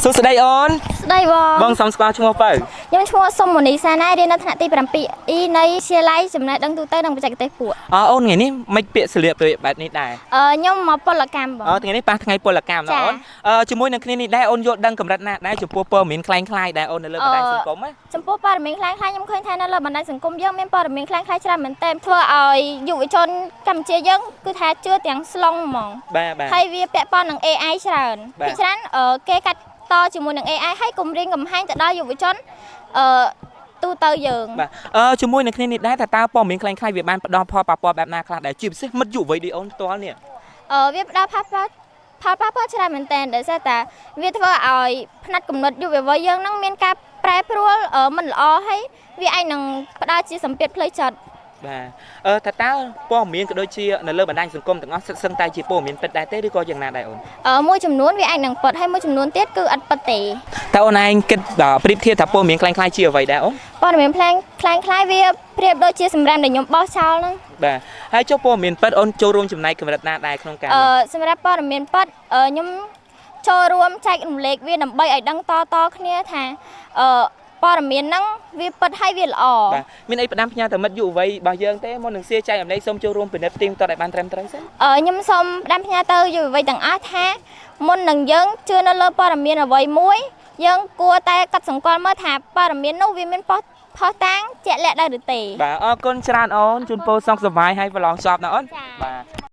សុស្ដីអូនស្ដីបងសំស្គាល់ឈ្មោះបើខ្ញុំឈ្មោះសុំមនីសាណារៀននៅថ្នាក់ទី7 E នៃវិទ្យាល័យចំណេះដឹងទូទៅនិងបច្ចេកទេសពួកអូនថ្ងៃនេះមិនពាក់ស្លៀកទៅបែបនេះដែរខ្ញុំមកពលកម្មបងថ្ងៃនេះប៉ះថ្ងៃពលកម្មណាអូនជាមួយនឹងគ្នានេះដែរអូនយល់ដឹងកម្រិតណាដែរចំពោះព័ត៌មានคล้ายៗដែរអូននៅលើបណ្ដាញសង្គមណាចំពោះព័ត៌មានคล้ายៗខ្ញុំឃើញថានៅលើបណ្ដាញសង្គមយើងមានព័ត៌មានคล้ายៗច្រើនមែនទែនធ្វើឲ្យយុវជនកម្ពុជាយើងគឺថាជឿទាំងស្លុងហ្មងបាទហើយវាពាក់ព័ន្ធនឹង AI ច្រើនភាគច្រើនគេកាត់តជាមួយនឹង AI ហើយគំរាមកំហែងទៅដល់យុវជនទូទៅយើងបាទជាមួយនឹងគ្នានេះដែរតើព័ត៌មានคล้ายៗវាបានផ្ដល់ផលប៉ះពាល់បែបណាខ្លះដែរជាពិសេសមិត្តយុវវ័យឌីអូនផ្ទាល់នេះវាផ្ដល់ផលប៉ះពាល់ច្រើនមែនទែនដោយសារតែវាធ្វើឲ្យផ្នែកគំនិតយុវវ័យយើងនឹងមានការប្រែប្រួលមិនល្អហើយវាអាចនឹងផ្ដល់ជាសម្ពាធផ្លូវចិត្តបាទតើព័ត៌មានក៏ដូចជានៅលើបណ្ដាញសង្គមទាំងអស់សិតសឹងតែជាព័ត៌មានពិតដែរទេឬក៏យ៉ាងណាដែរអូនមួយចំនួនវាអាចនឹងពិតហើយមួយចំនួនទៀតគឺអត់ពិតទេតើអូនឯងគិតប្រៀបធៀបថាព័ត៌មានคล้ายៗជាអ្វីដែរអូនព័ត៌មានคล้ายវាប្រៀបដូចជាសម្រាប់ដែលខ្ញុំបោះចោលហ្នឹងបាទហើយចុះព័ត៌មានពិតអូនចូលរួមចំណែកកម្រិតណាដែរក្នុងការសម្រាប់ព័ត៌មានពិតខ្ញុំចូលរួមចែករំលែកវាដើម្បីឲ្យដឹងតគ្នាថាព័ត៌មានហ្នឹងវាពិតហើយវាល្អបាទមានអីផ្ដាំផ្ញើទៅមិត្តយុវវ័យរបស់យើងទេមុននឹងសៀចែករំលែកសូមចូលរួមពិនិត្យផ្ទៀងផ្ទាត់ឲ្យបានត្រឹមត្រូវសិនខ្ញុំសូមផ្ដាំផ្ញើទៅយុវវ័យទាំងអស់ថាមុននឹងយើងជឿនៅលើព័ត៌មានអ្វីមួយយើងគួរតែកាត់សង្កល់មើលថាព័ត៌មាននោះវាមានផុសតាងជាក់លាក់ដែរឬទេបាទអរគុណច្រើនអូនជូនពរសុខសប្បាយហើយប្រឡងចប់ណាអូនបាទ